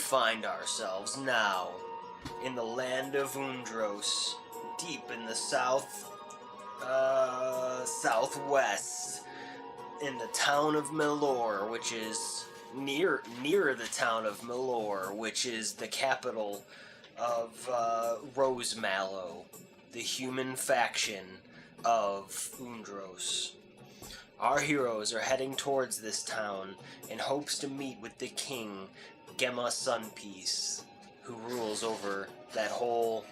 find ourselves now in the land of Undros, deep in the southwest, in the town of Melor, which is near the town of Melor, which is the capital of Rosemallow, the human faction of Undros. Our heroes are heading towards this town in hopes to meet with the king, Gemma Sunpeace, who rules over that whole,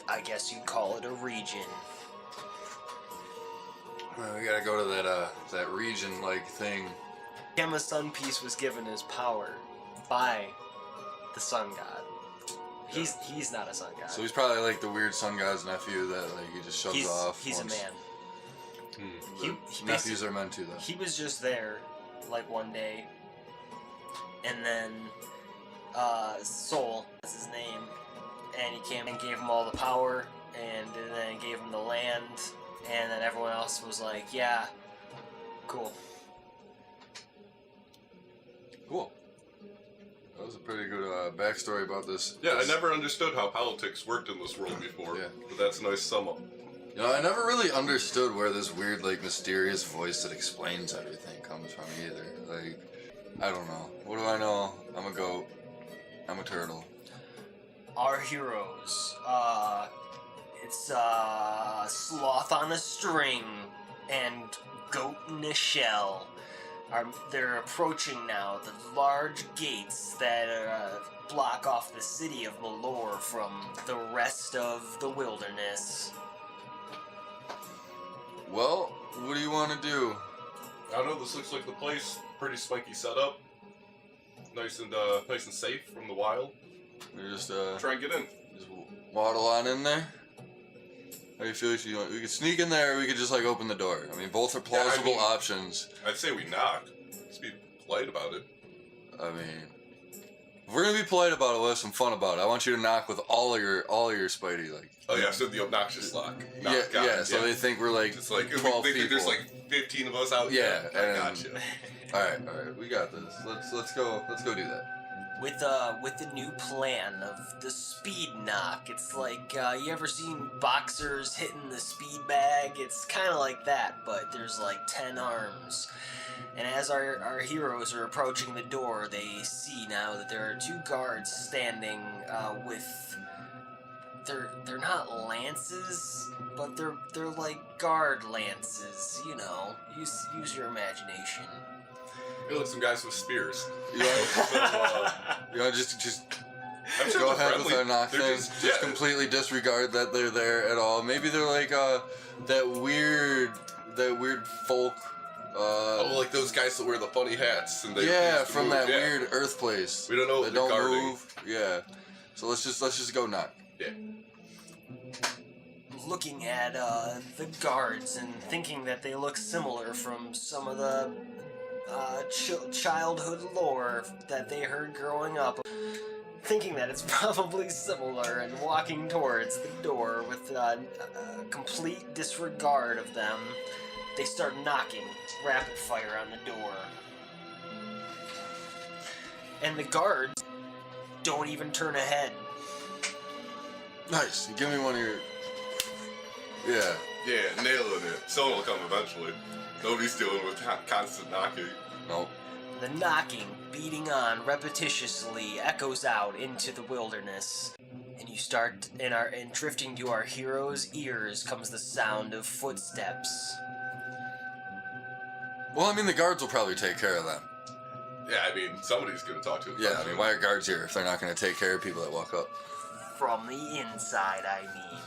I guess you'd call it a region. Well, we gotta go to that region-like thing. Gemma Sunpeace was given his power by the sun god. He's not a sun god. So he's probably like the weird sun god's nephew that like he just shoves off. He's once. a man. Nephews are meant to, though. He was just there, like, one day, and then, Sol, that's his name, and he came and gave him all the power, and then gave him the land, and then everyone else was like, yeah, cool. Cool. That was a pretty good backstory about this. Yeah, I never understood how politics worked in this world before, but that's a nice sum up. You know, I never really understood where this weird, like, mysterious voice that explains everything comes from either. Like, I don't know. What do I know? I'm a goat. I'm a turtle. Our heroes, it's, Sloth on a String and Goat in a Shell. They're approaching now the large gates that block off the city of Melor from the rest of the wilderness. Well, what do you want to do? I don't know, this looks like the place. Pretty spiky setup. Nice and safe from the wild. We just try and get in. Just waddle on in there. How do you feel? We could sneak in there, or we could just like open the door. I mean, both are plausible options. I'd say we knock. Let's be polite about it. I mean, if we're gonna be polite about it, we'll have some fun about it. I want you to knock with all of your Spidey, like. Oh yeah, so the obnoxious lock. So they think we're like it's like 12 they people. think there's like 15 of us out. Yeah, I gotcha. all right, we got this. Let's go do that. With the new plan of the speed knock. It's like, you ever seen boxers hitting the speed bag? It's kind of like that, but there's like 10 arms. And as our heroes are approaching the door, they see now that there are 2 guards standing with... They're not lances, but they're like guard lances, you know. Use your imagination. Feel like some guys with spears. You know, just go ahead with our knock thing. Just completely disregard that they're there at all. Maybe they're like that weird folk. Like those guys that wear the funny hats and they from that weird Earth place. We don't know what they're guarding. Move. Yeah. So let's just go knock. Yeah. Looking at the guards and thinking that they look similar from some of the childhood lore that they heard growing up, thinking that it's probably similar, and walking towards the door with complete disregard of them, they start knocking rapid fire on the door. And the guards don't even turn a head. Nice. Give me one of your... Yeah. Yeah, nailing it. Someone will come eventually. Nobody's dealing with constant knocking. Nope. The knocking, beating on repetitiously, echoes out into the wilderness. And you start, and drifting to our heroes' ears comes the sound of footsteps. Well, I mean, the guards will probably take care of them. Yeah, I mean, somebody's gonna talk to them. Yeah, I mean, why are guards here if they're not gonna take care of people that walk up? From the inside, I mean.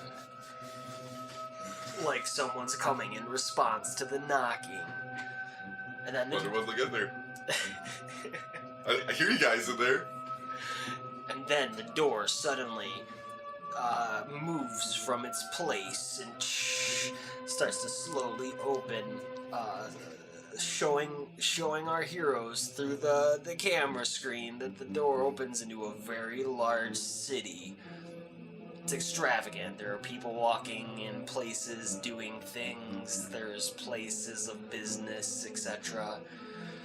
Like someone's coming in response to the knocking. And then wonder when they'll get there. I hear you guys in there. And then the door suddenly moves from its place and starts to slowly open, showing our heroes through the camera screen that the door opens into a very large city. It's extravagant. There are people walking in places, doing things. There's places of business, etc.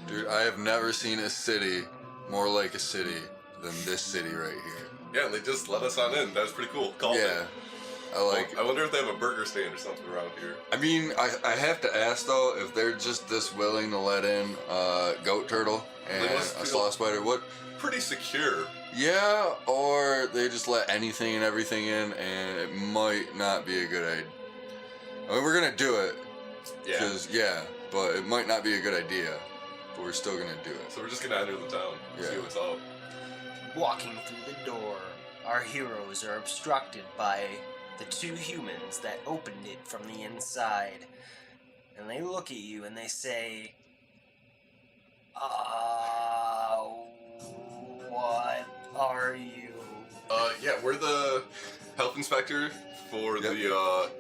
Dude, I have never seen a city more like a city than this city right here. Yeah, and they just let us on in. That was pretty cool. Called Yeah. it. I wonder if they have a burger stand or something around here. I mean, I have to ask though if they're just this willing to let in goat turtle and must a feel- sloth spider. What? Pretty secure. Yeah, or they just let anything and everything in, and it might not be a good idea. I mean, we're gonna do it, but it might not be a good idea. But we're still gonna do it. So we're just gonna enter the town. Yeah. See what's up. Walking through the door, our heroes are obstructed by the two humans that opened it from the inside. And they look at you and they say, what are you? Yeah, we're the health inspector for the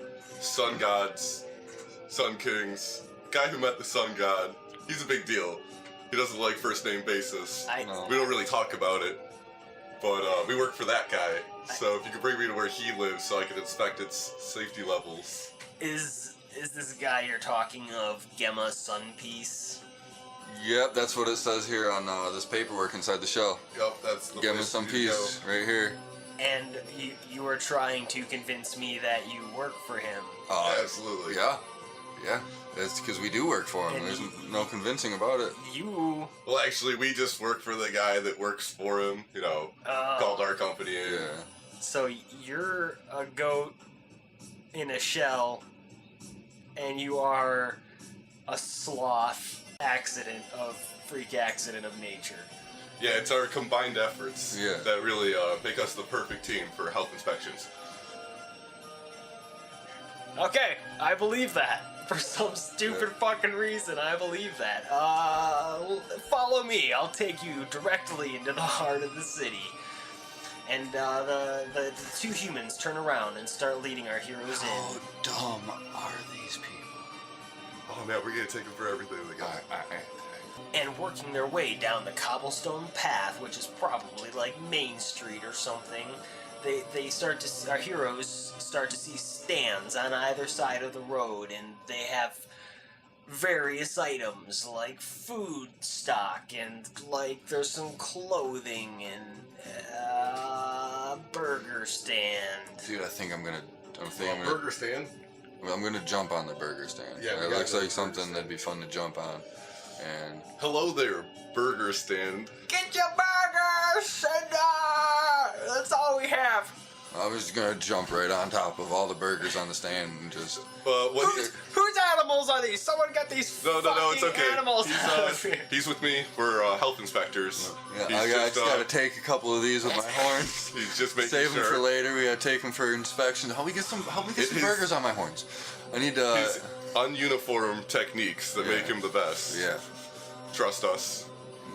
Sun Gods, Sun Kings. Guy who met the Sun God. He's a big deal. He doesn't like first name basis. No. We don't really talk about it, but we work for that guy. So if you could bring me to where he lives so I can inspect its safety levels. Is this guy you're talking of Gemma Sunpiece? Yep, that's what it says here on this paperwork inside the shell. Yup, that's the Give me place some we need to peace right here. And you were trying to convince me that you work for him. go. Absolutely. Yeah. That's because we do work for him. And There's no convincing about it. You... Well, actually, we just work for the guy that works for him. You know, called our company. And Yeah. So you're a goat in a shell, and you are a sloth freak accident of nature. Yeah, it's our combined efforts that really make us the perfect team for health inspections. Okay, I believe that. For some stupid fucking reason, I believe that. Follow me. I'll take you directly into the heart of the city. And the two humans turn around and start leading our heroes How in. dumb are these people? Oh man, we're gonna take him for everything they got. And working their way down the cobblestone path, which is probably like Main Street or something, our heroes start to see stands on either side of the road, and they have various items like food stock and like there's some clothing and burger stand. Dude, I think I'm gonna Burger stand. I'm gonna jump on the burger stand. Yeah, we it gotta looks go to like the something burger that'd be fun to jump on. And Hello there, burger stand. Get your burgers! And, that's all we have. I was just gonna jump right on top of all the burgers on the stand and just. Whose animals are these? Someone get these No, it's fucking okay. animals out of here. He's with me. We're health inspectors. Yeah, I just gotta take a couple of these with my horns. He's just making Save them sure. for later. We gotta take them for inspection. Help me get some burgers on my horns. I need to. His ununiform techniques that make him the best. Yeah. Trust us.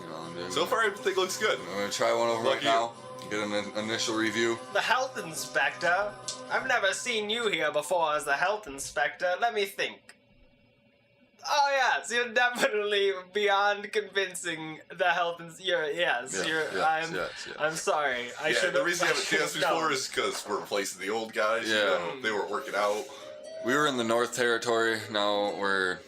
You know, So far, everything looks good. I'm gonna try one over right Lucky now. Get an initial review. The health inspector? I've never seen you here before as the health inspector. Let me think. Oh yes, you're definitely beyond convincing the health I'm sorry. I should. The reason you haven't seen us before is because we're replacing the old guys. Yeah. You know, they weren't working out. We were in the North Territory. Now we're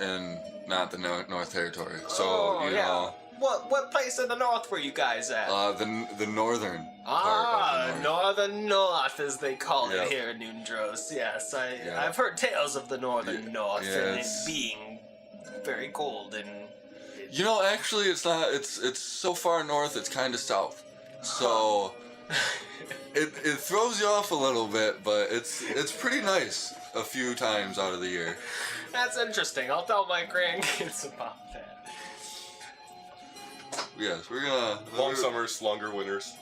in not the North Territory. So you know. What place in the north were you guys at? The northern part of the north. Northern North, as they call Yep. it here in Nundros. Yes, Yeah. I've heard tales of the Northern North yeah, and it it's- being very cold and. You know, actually, it's not. It's so far north. It's kind of south. So it throws you off a little bit, but it's pretty nice a few times out of the year. That's interesting. I'll tell my grandkids about that. Yes, we're gonna. Long summers, longer winters.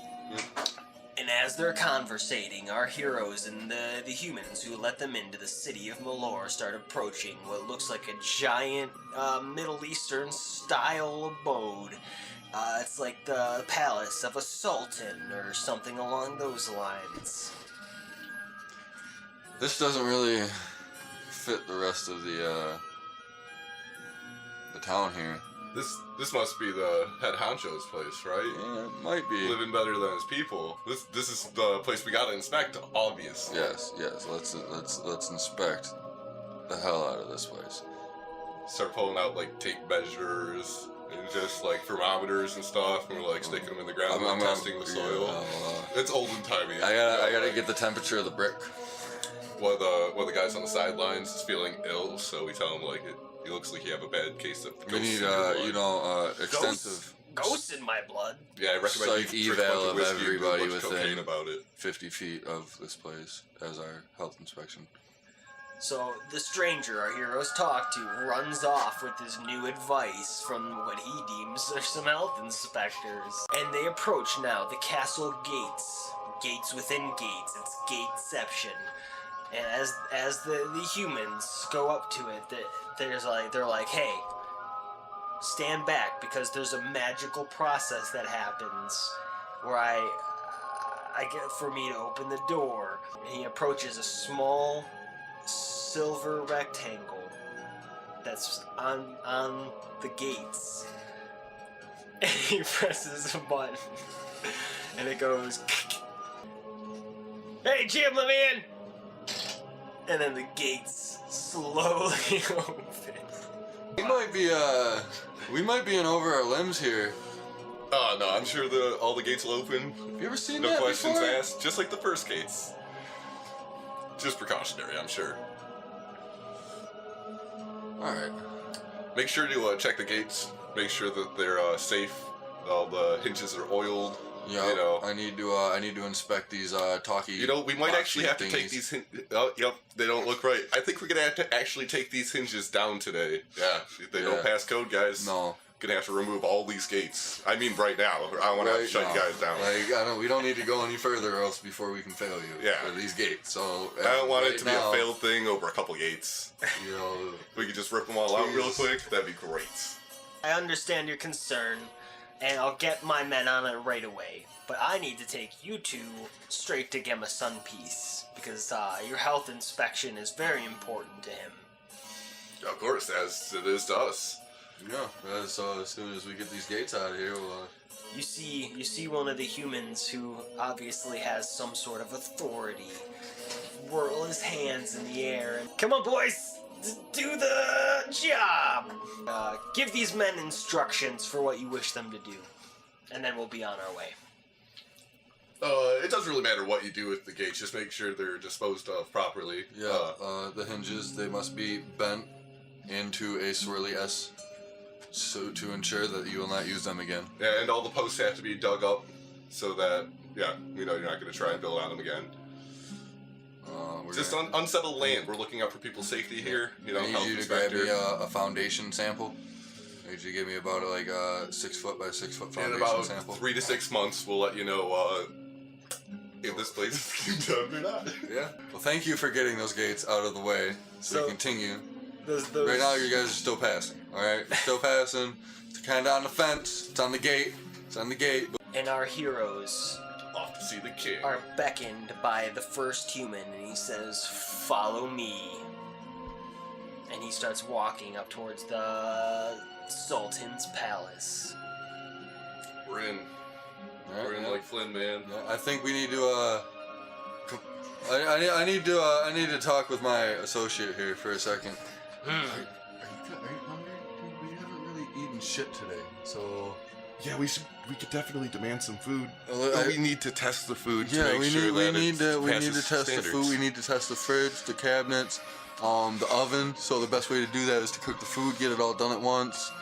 And as they're conversating, our heroes and the humans who let them into the city of Malor start approaching what looks like a giant Middle Eastern style abode. It's like the palace of a sultan or something along those lines. This doesn't really fit the rest of the town here. This must be the head honcho's place, right? Yeah, it might be. Living better than his people. This is the place we gotta inspect, obviously. Yes. Let's inspect the hell out of this place. Start pulling out like tape measures, and just like thermometers and stuff, and we're like sticking them in the ground, and testing the soil. It's olden timey. I gotta get the temperature of the brick. One of the guys on the sidelines is feeling ill, so we tell him like it looks like you have a bad case of. We need extensive Ghosts in my blood. Yeah, I recommend psych you drink a bunch eval of of whiskey and do a everybody bunch of cocaine within about it. 50 feet of this place as our health inspection. So the stranger our heroes talk to runs off with his new advice from what he deems are some health inspectors. And they approach now the castle gates. Gates within gates. It's gateception. And as the humans go up to it, they're like, hey, stand back, because there's a magical process that happens where I get for me to open the door. And he approaches a small silver rectangle that's on the gates, and he presses a button, and it goes, "Hey Jim, let me in!" And then the gates slowly open. We might be in over our limbs here. Oh no, I'm sure all the gates will open. Have you ever seen No that questions before? asked, just like the first gates. Just precautionary, I'm sure. Alright. Make sure to check the gates. Make sure that they're safe. All the hinges are oiled. Yeah, You know. I need to inspect these talkie. You know, we might box actually have to take thingies. these. Oh, yep, they don't look right. I think we're gonna have to actually take these hinges down today. Yeah, if they don't pass code, guys. No. Gonna have to remove all these gates. I mean, right now. I don't want to have to shut now. you guys down. Like, we don't need to go any further, or else before we can fail you. Yeah. For these gates. So I don't want right it to be now, a failed thing over a couple gates. You know, We could just rip them all out real Jeez. quick. That'd be great. I understand your concern, and I'll get my men on it right away. But I need to take you two straight to Gemma Sun Peace, because your health inspection is very important to him. Of course, as it is to us. yeah. So as soon as we get these gates out of here, we'll. You see one of the humans who obviously has some sort of authority whirl his hands in the air and, "Come on, boys, do the job. Give these men instructions for what you wish them to do, and then we'll be on our way." It doesn't really matter what you do with the gates. Just make sure they're disposed of properly. Yeah. The hinges, they must be bent into a swirly S, so to ensure that you will not use them again. Yeah, and all the posts have to be dug up so that, yeah, you know, you're not going to try and build on them again. We're Just gonna- unsettled land. We're looking out for people's safety here. You know, I need health you to grab inspector. me a foundation sample. I need you to give me about like a 6 foot by 6 foot In foundation about sample. 3 to 6 months, we'll let you know if this place is done or not. Yeah. Well, thank you for getting those gates out of the way so So- we continue. Those Right now, you guys are still passing. All right, you're still passing. It's kind of on the fence. It's on the gate. It's on the gate. and our heroes Off to see the king. are beckoned by the first human, and he says, "Follow me." And he starts walking up towards the Sultan's palace. We're in. All We're in yeah. like Flynn, man. Yeah, I think we need to. I need to talk with my associate here for a second. Are you hungry? Dude, we haven't really eaten shit today, so. Yeah, we could definitely demand some food. Well, But we need to test the food. Yeah, to make we sure need that we it need to passes test standards. the food. We need to test the fridge, the cabinets, the oven. So the best way to do that is to cook the food, get it all done at once.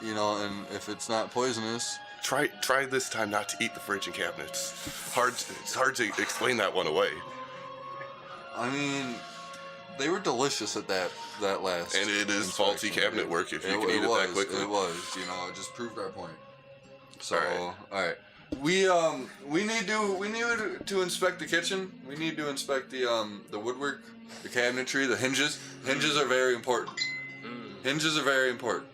You know, and if it's not poisonous. Try this time not to eat the fridge and cabinets. It's hard to explain that one away. I mean, they were delicious at that last. And it is faulty inspection. cabinet work if you can eat it was, that quickly. It was, you know, it just proved our point. So, Alright. all right. We need to inspect the kitchen. We need to inspect the woodwork, the cabinetry, the hinges. Hinges are very important. Hinges are very important.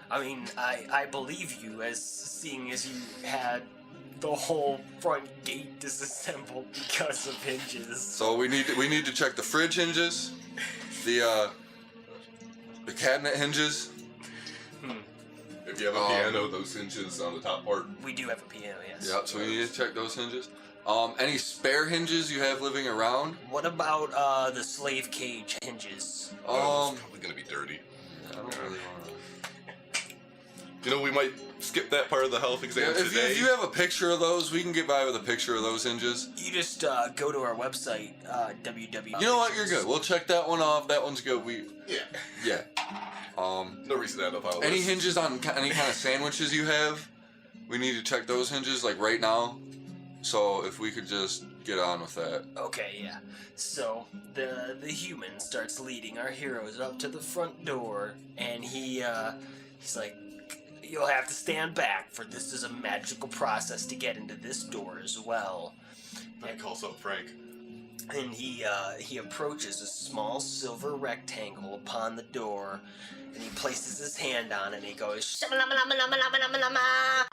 I mean, I believe you, as seeing as you had the whole front gate disassembled because of hinges. So we need to check the fridge hinges, the cabinet hinges. If you have a piano, those hinges on the top part. We do have a piano, yes. Yeah, so we need to check those hinges. Any spare hinges you have living around? What about the slave cage hinges? It's probably gonna be dirty. I don't really want to. You know, we might skip that part of the health exam today. If you have a picture of those, we can get by with a picture of those hinges. You just go to our website, www. You know what? You're good. We'll check that one off. That one's good. Yeah. No reason to end up on Any this. hinges on any kind of sandwiches you have? We need to check those hinges like right now. So if we could just get on with that. Okay, yeah. So the human starts leading our heroes up to the front door, and he's like, "You'll have to stand back, for this is a magical process to get into this door as well." That calls up Frank. And he approaches a small silver rectangle upon the door, and he places his hand on it, and he goes, "Shamalama-lama-lama-lama-lama-lama,"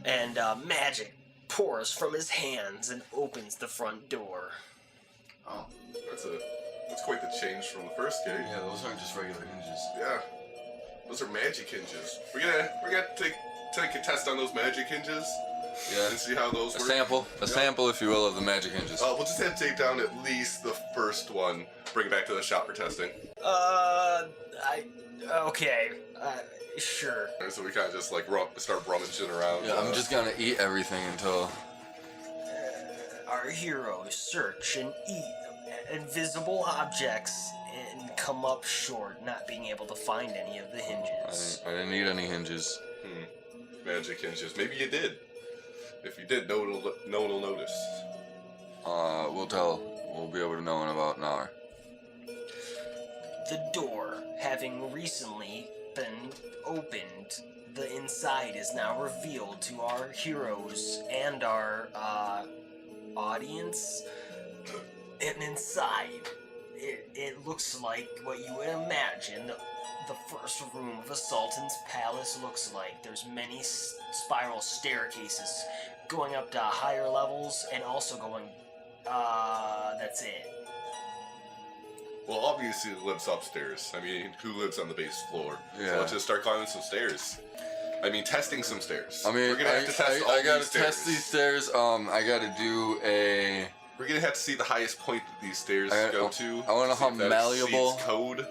and magic pours from his hands and opens the front door. Oh, that's quite the change from the first game. Yeah, those aren't just regular hinges. Yeah, those are magic hinges. We're gonna take a test on those magic hinges. Yeah. And see how those work. A sample, if you will, of the magic hinges. We'll just have to take down at least the first one. Bring it back to the shop for testing. Okay, sure. So we kind of just like start rummaging around. Yeah, I'm just gonna eat everything until. Our heroes search and eat invisible objects and come up short, not being able to find any of the hinges. I didn't eat any hinges. Magic hinges. Maybe you did. If you did, no one will notice. We'll tell. We'll be able to know in about an hour. The door, having recently been opened, the inside is now revealed to our heroes and our audience. And inside, it looks like what you would imagine the first room of a sultan's palace looks like. There's many spiral staircases going up to higher levels and also going, that's it. Well, obviously it lives upstairs. I mean, who lives on the base floor? Yeah. So let's just start climbing some stairs. I mean, testing some stairs. I mean, we're gonna have to test all I gotta these stairs. test these stairs. I gotta do a. We're gonna have to see the highest point that these stairs go to. I wanna know see how if that malleable. exceeds code.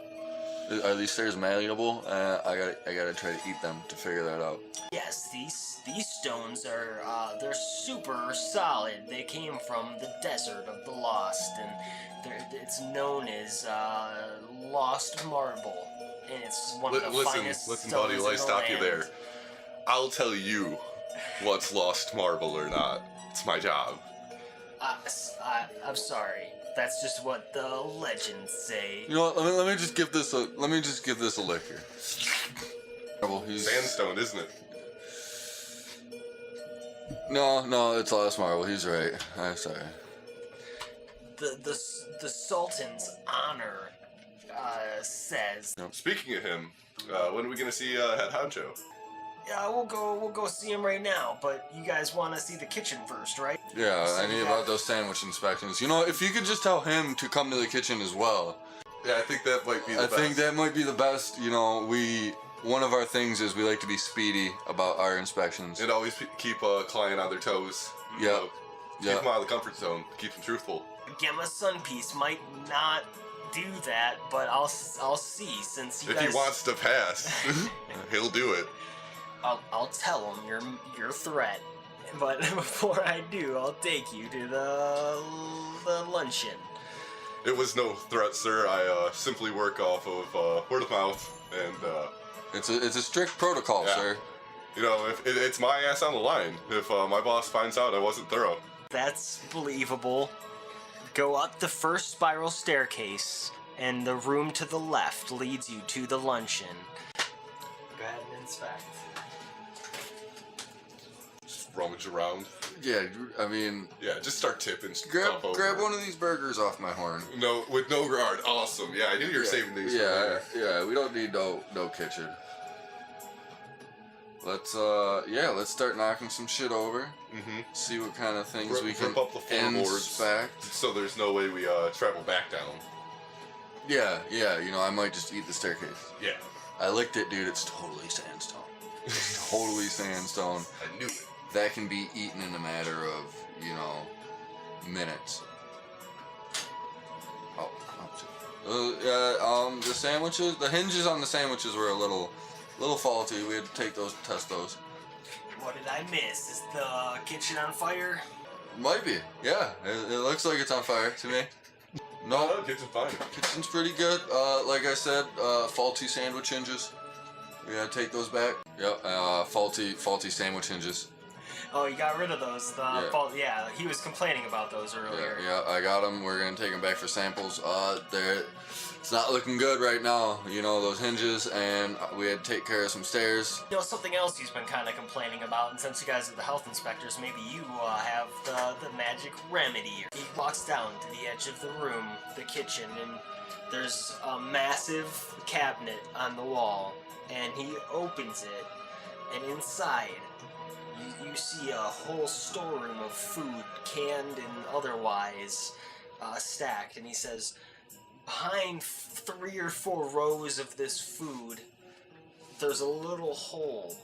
Are these stairs malleable? I gotta try to eat them to figure that out. Yes, these stones are they're super solid. They came from the desert of the Lost, and it's known as Lost Marble, and it's one of the finest Listen, stones buddy, in let me the stop you land. there. I'll tell you what's lost marble or not. It's my job. I'm sorry. That's just what the legends say. You know what? Let me just give this a lick here. Sandstone, isn't it? No, it's Lost Marble. He's right. I'm sorry. The Sultan's honor says. Speaking of him, when are we gonna see Head Honcho? Yeah, we'll go see him right now. But you guys want to see the kitchen first, right? Yeah, So I need you about got- those sandwich inspections. You know, if you could just tell him to come to the kitchen as well. Yeah, I think that might be the I best. think that might be the best. You know, one of our things is we like to be speedy about our inspections. And always keep a client on their toes. You Yep. know, Keep Yep. them out of the comfort zone. Keep them truthful. Gemma Sunpiece might not do that, but I'll see since you If guys. he wants to pass, he'll do it. I'll tell him your threat, but before I do, I'll take you to the luncheon. It was no threat, sir. I simply work off of word of mouth, and It's a strict protocol, Yeah. sir. you know, if it's my ass on the line. If my boss finds out I wasn't thorough. That's believable. Go up the first spiral staircase, and the room to the left leads you to the luncheon. Go ahead and inspect. Just rummage around. Yeah, I mean, Yeah, just start tipping. grab one of these burgers off my horn. No, with no guard. Awesome. Yeah, I knew you were saving these. for Yeah, later. yeah. We don't need no kitchen. Let's start knocking some shit over. Mm-hmm. See what kind of things we can Rip up the floorboards, inspect. so there's no way we travel back down. Yeah. You know, I might just eat the staircase. Yeah, I licked it, dude. It's totally sandstone. It's totally sandstone. I knew it. That can be eaten in a matter of, you know, minutes. Oh, the sandwiches, the hinges on the sandwiches were a little little faulty. We had to test those. What did I miss? Is the kitchen on fire? Might be. Yeah, it looks like it's on fire to me. No, kitchen's fine. kitchen's pretty good. Like I said, faulty sandwich hinges. We gotta take those back. Yep. Faulty sandwich hinges. Oh, you got rid of those. Yeah. He was complaining about those earlier. Yeah, I got them. We're gonna take them back for samples. It's not looking good right now. You know, those hinges, and we had to take care of some stairs. You know, something else he's been kind of complaining about, and since you guys are the health inspectors, maybe you have the magic remedy. He walks down to the edge of the room, the kitchen, and there's a massive cabinet on the wall, and he opens it, and inside you see a whole storeroom of food, canned and otherwise, stacked, and he says, behind 3 or 4 rows of this food, there's a little hole.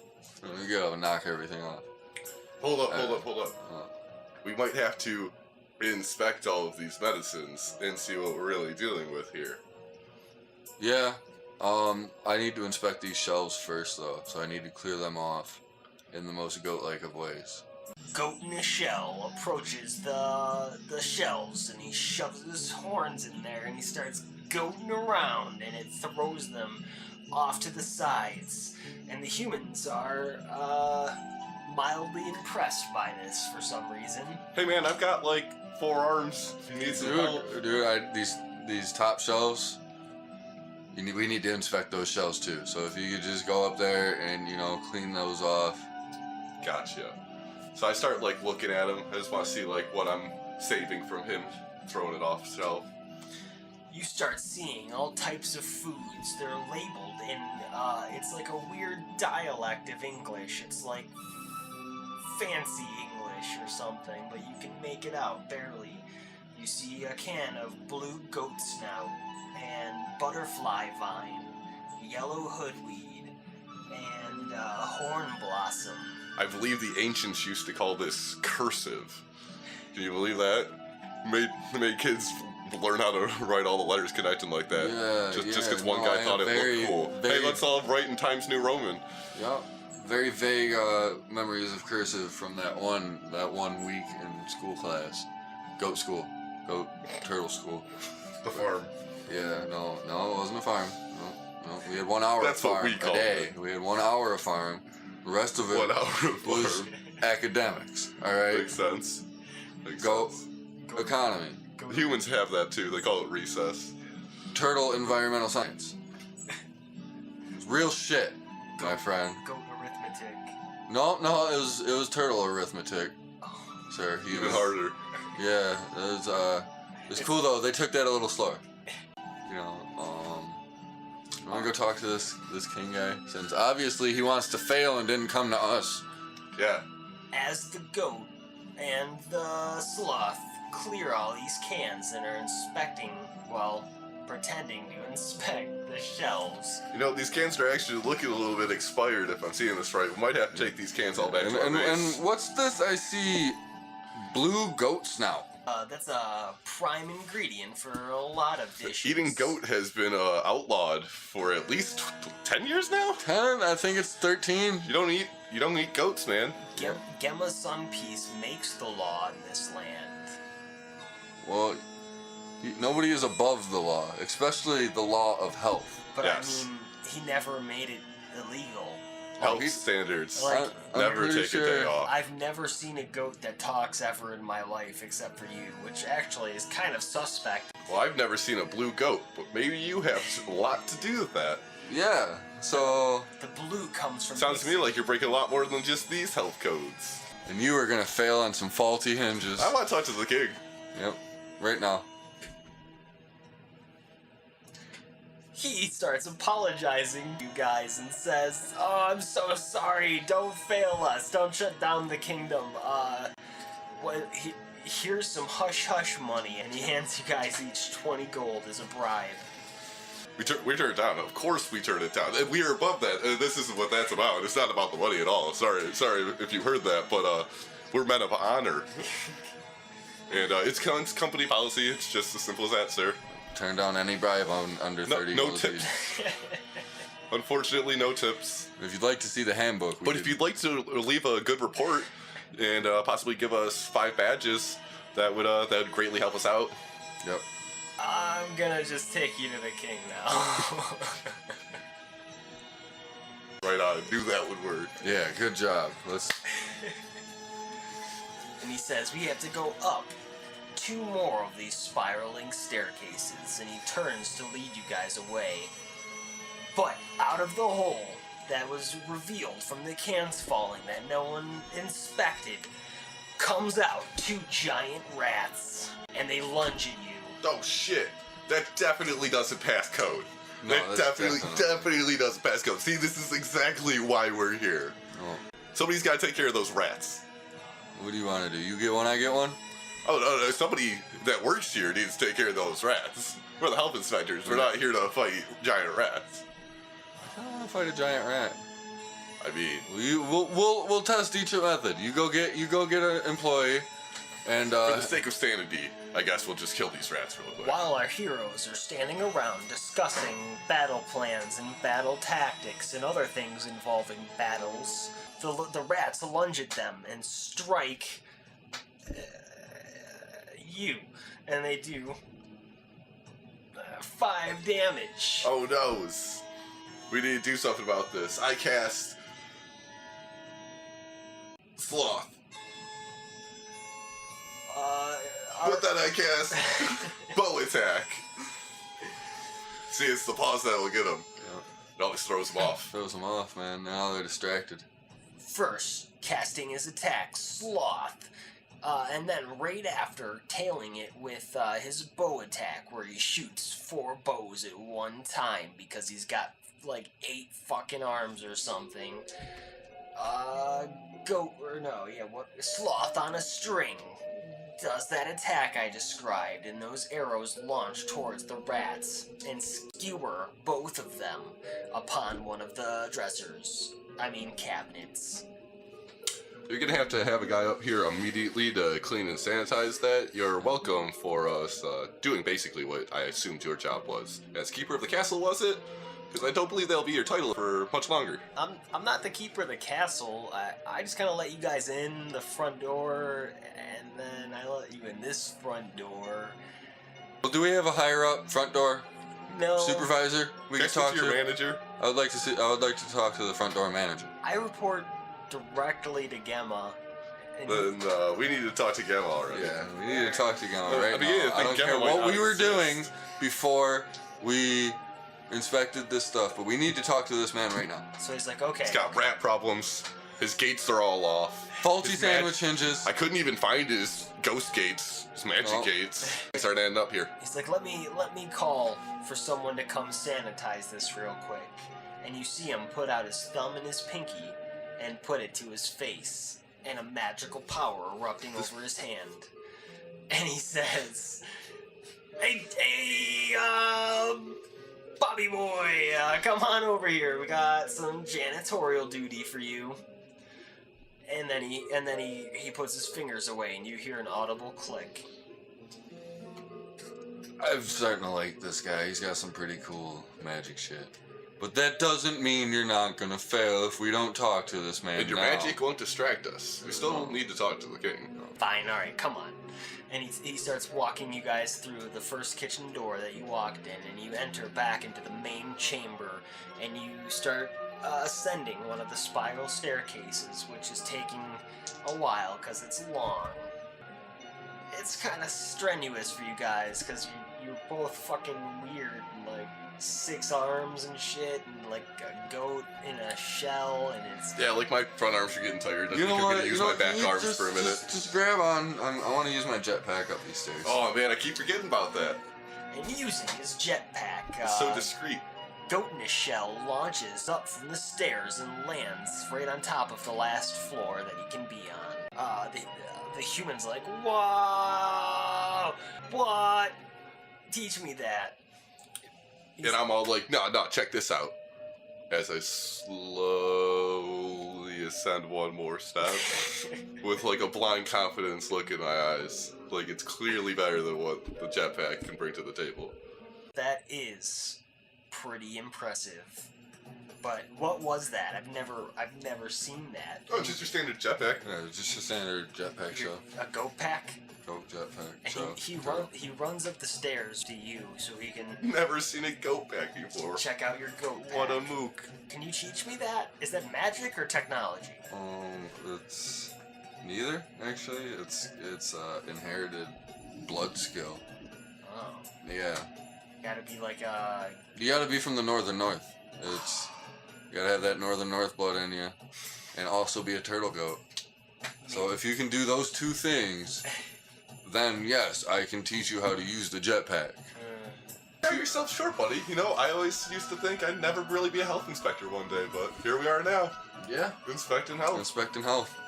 We go knock everything off. Hold up. We might have to inspect all of these medicines and see what we're really dealing with here. Yeah. I need to inspect these shelves first, though, so I need to clear them off in the most goat-like of ways. Goat in a shell approaches the shelves, and he shoves his horns in there, and he starts goating around, and it throws them off to the sides. And the humans are mildly impressed by this for some reason. Hey man, I've got like 4 arms. If you need some help. Dude, these top shelves. We need to inspect those shelves too. So if you could just go up there and clean those off. Gotcha. So I start like looking at him. I just want to see like what I'm saving from him throwing it off the shelf. You start seeing all types of foods. They're labeled in, it's like a weird dialect of English. It's like fancy English or something, but you can make it out barely. You see a can of blue goat snout and butterfly vine, yellow hoodweed, and horn blossom. I believe the ancients used to call this cursive. Can you believe that? Made kids learn how to write all the letters connecting like that. Yeah, just because one guy thought it looked cool. Hey, let's all write in Times New Roman. Yep. Very vague memories of cursive from that one week in school class. Goat school. Goat turtle school. The farm. Yeah, no, it wasn't a farm. No. We had 1 hour That's of farm what we called a day. it. We had 1 hour of farm. The rest of it 1 hour of was farm. academics. All right. Makes sense. Makes Goat sense. economy. Humans have that too. They call it recess. Turtle environmental science. It's real shit, my friend. Goat arithmetic. No, it was turtle arithmetic, sir. Even harder. Yeah, it was cool though. They took that a little slower. I'm gonna go talk to this king guy, since obviously he wants to fail and didn't come to us. Yeah. As the goat and the sloth clear all these cans and are inspecting, pretending to inspect the shelves. You know, these cans are actually looking a little bit expired if I'm seeing this right. We might have to take these cans all back to our base. And what's this? I see blue goat snout. That's a prime ingredient for a lot of dishes. Eating goat has been outlawed for at least 10 years now? 10? I think it's 13. You don't eat goats, man. Gemma Sunpiece makes the law in this land. Well, nobody is above the law, especially the law of health. But Yes. I mean, he never made it illegal. Health standards. Like, Never pretty take a day sure- off. I've never seen a goat that talks ever in my life except for you, which actually is kind of suspect. Well, I've never seen a blue goat, but maybe you have a lot to do with that. Yeah, so... The blue comes from... Sounds to me like you're breaking a lot more than just these health codes. And you are gonna fail on some faulty hinges. I want to talk to the king. Yep, right now. He starts apologizing to you guys and says, "Oh, I'm so sorry. Don't fail us. Don't shut down the kingdom. Here's some hush-hush money," and he hands you guys each 20 gold as a bribe. We turn it down. Of course we turn it down. We are above that. This isn't what that's about. It's not about the money at all. Sorry if you heard that, but we're men of honor. And it's company policy. It's just as simple as that, sir. Turn down any bribe on under 30 no gold tips. pieces. Unfortunately, no tips. If you'd like to see the handbook, But if you'd like to leave a good report and possibly give us 5 badges, that would greatly help us out. Yep. I'm gonna just take you to the king now. Right on. Knew that would work. Yeah, good job. Let's. And he says, we have to go up 2 more of these spiraling staircases, and he turns to lead you guys away. But out of the hole that was revealed from the cans falling that no one inspected, comes out 2 giant rats, and they lunge at you. Oh shit! That definitely doesn't pass code. No, that that's definitely doesn't pass code. See, this is exactly why we're here. Oh, Somebody's got to take care of those rats. what do you want to do? You get one, I get one? Oh no, somebody that works here needs to take care of those rats. We're the health inspectors. We're not here to fight giant rats. I don't want to fight a giant rat. I mean, We'll test each method. You go get an employee, and for the sake of sanity, I guess we'll just kill these rats real quick. While our heroes are standing around discussing battle plans and battle tactics and other things involving battles, the rats lunge at them and strike you, and they do 5 damage. Oh noes. We need to do something about this. I cast Sloth. But then I cast Bow Attack. See, it's the pause that'll get them. It always throws them off. throws them off, man. Now they're distracted. First, casting his attack, Sloth, and then right after, tailing it with his bow attack, where he shoots 4 bows at one time because he's got like 8 fucking arms or something. Sloth on a string does that attack I described, and those arrows launch towards the rats and skewer both of them upon one of the cabinets. You're gonna have to have a guy up here immediately to clean and sanitize that. You're welcome for us doing basically what I assumed your job was. As keeper of the castle, was it? Because I don't believe that'll be your title for much longer. I'm not the keeper of the castle. I just kind of let you guys in the front door, and then I let you in this front door. Well, do we have a higher up front door No. supervisor we can talk to your to? manager. I would like to talk to the front door manager. I report directly to Gemma. And Then we need to talk to Gemma already. Yeah, we need to talk to Gemma right I mean, now. yeah, I I don't think care Gemma might what not we were exist. doing before we inspected this stuff, but we need to talk to this man right now. so he's like, okay. He's got rat problems. His gates are all off. Faulty His sandwich hinges. I couldn't even find his ghost gates, his magic Oh. gates. He started ending up here. He's like, let me call for someone to come sanitize this real quick. And you see him put out his thumb and his pinky and put it to his face, and a magical power erupting over his hand. And he says, Hey, Bobby boy, come on over here. We got some janitorial duty for you. And then he puts his fingers away, and you hear an audible click. I'm starting to like this guy. He's got some pretty cool magic shit. But that doesn't mean you're not gonna fail if we don't talk to this man And your now. magic won't distract us. We still need to talk to the king. Fine, alright, come on. And he starts walking you guys through the first kitchen door that you walked in, and you enter back into the main chamber, and you start ascending one of the spiral staircases, which is taking a while because it's long. It's kind of strenuous for you guys because you're both fucking weird, and like 6 arms and shit, and like a goat in a shell, and it's... Yeah, like my front arms are getting tired. I You think know I'm what? gonna use my back arms for a minute. Just grab on. I want to use my jetpack up these stairs. Oh man, I keep forgetting about that. And using his jetpack, It's so discreet. Goat in a shell launches up from the stairs and lands right on top of the last floor that he can be on. The human's like, whoa, what? Teach me that. And I'm all like, no, check this out. As I slowly ascend one more step with like a blind confidence look in my eyes. Like it's clearly better than what the jetpack can bring to the table. That is pretty impressive. But what was that? I've never seen that. Oh, just your standard jetpack. Yeah, just a standard jetpack show. A goat pack. Goat jetpack And show. he runs up the stairs to you so he can Never seen a goat pack before. check out your goat pack. What a mook. Can you teach me that? Is that magic or technology? It's neither actually. It's inherited blood skill. Oh, Yeah, gotta be like you gotta be from the northern north. You gotta have that northern north blood in you, and also be a turtle goat. So if you can do those two things, then yes, I can teach you how to use the jetpack. Sell yourself short, buddy. You know, I always used to think I'd never really be a health inspector one day, but here we are now. Yeah. Inspecting health. Inspecting health.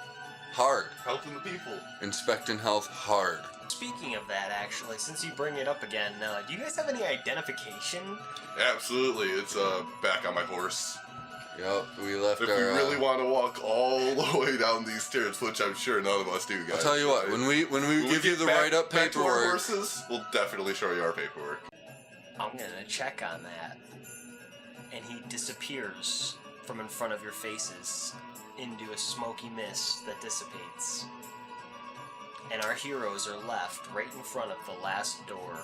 Hard. Helping the people. Inspecting health hard. Speaking of that, actually, since you bring it up again, do you guys have any identification? Absolutely. It's back on my horse. Yep, we left If our... we really want to walk all the way down these stairs, which I'm sure none of us do, guys. I'll tell you what, when we give you get the back- write-up back to our paperwork... horses, we'll definitely show you our paperwork. I'm gonna check on that. And he disappears from in front of your faces into a smoky mist that dissipates. And our heroes are left right in front of the last door.